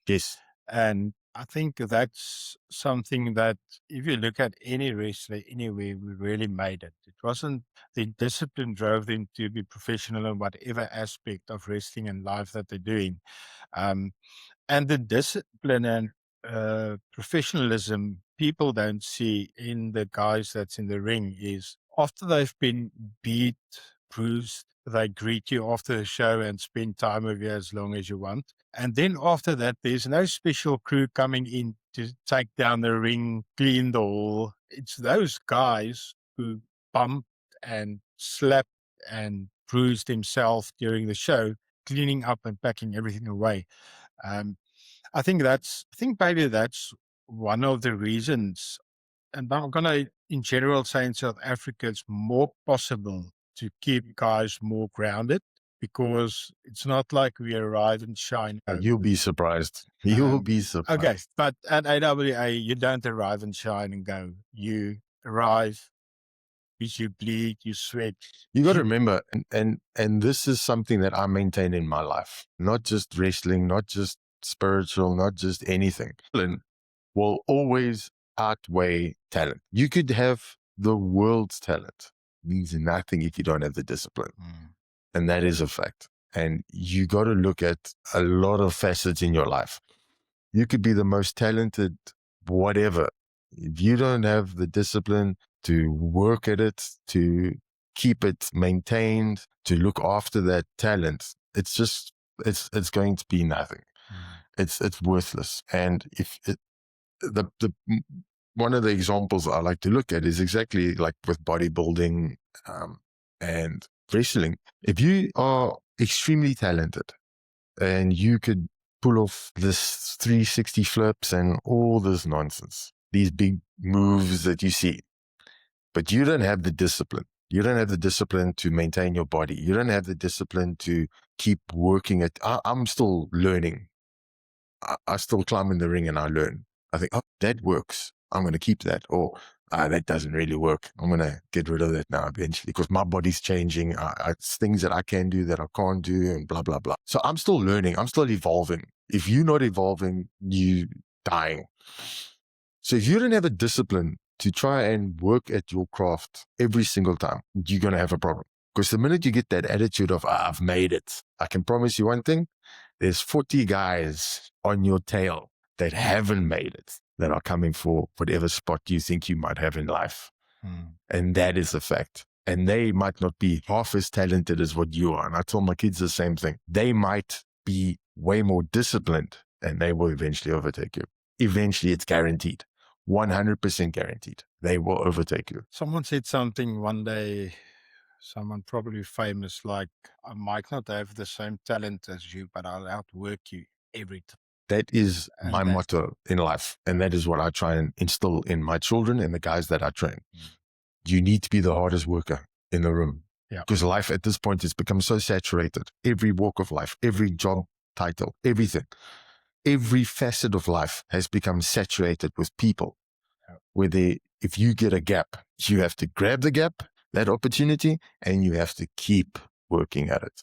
Yes. And I think that's something that if you look at any wrestler anywhere, we really made it. It wasn't the discipline drove them to be professional in whatever aspect of wrestling and life that they're doing. Um, and the discipline and professionalism people don't see in the guys that's in the ring is after they've been beat, bruised, they greet you after the show and spend time with you as long as you want. And then after that, there's no special crew coming in to take down the ring, clean the hall. It's those guys who bumped and slapped and bruised himself during the show, cleaning up and packing everything away. Um, I think maybe that's one of the reasons. And I'm gonna, in general, say in South Africa, it's more possible to keep guys more grounded because it's not like we arrive and shine. You'll be surprised. You'll Um, be okay, surprised. but at AWA, you don't arrive and shine and go. You arrive, you bleed, you sweat. You got to remember, and this is something that I maintain in my life, not just wrestling, not just spiritual, not just anything. Talent will always outweigh talent. You could have the world's talent. It means nothing if you don't have the discipline. And that is a fact. And you got to look at a lot of facets in your life. You could be the most talented, whatever. If you don't have the discipline to work at it, to keep it maintained, to look after that talent, it's just, it's going to be nothing. It's worthless. And if it, the one of the examples I like to look at is exactly like with bodybuilding, and wrestling. If you are extremely talented and you could pull off this 360 flips and all this nonsense, these big moves that you see, but you don't have the discipline. You don't have the discipline to maintain your body. You don't have the discipline to keep working at. I'm still learning. I still climb in the ring and I learn. I think, oh, that works. I'm going to keep that. Or that doesn't really work. I'm going to get rid of that now eventually because my body's changing. It's things that I can do that I can't do and blah, blah, blah. So I'm still learning. I'm still evolving. If you're not evolving, you dying. So if you don't have a discipline to try and work at your craft every single time, you're going to have a problem. Because the minute you get that attitude of, I've made it, I can promise you one thing, there's 40 guys on your tail that haven't made it, that are coming for whatever spot you think you might have in life. And that is a fact. And they might not be half as talented as what you are. And I tell my kids the same thing. They might be way more disciplined and they will eventually overtake you. Eventually, it's guaranteed. 100% guaranteed. They will overtake you. Someone said something one day, someone probably famous, like, I might not have the same talent as you, but I'll outwork you every time. That is my And that, motto in life. And that is what I try and instill in my children and the guys that I train. You need to be the hardest worker in the room. Yeah. Because life at this point has become so saturated. Every walk of life, every job title, everything, every facet of life has become saturated with people. Where if you get a gap, you have to grab the gap, that opportunity, and you have to keep working at it.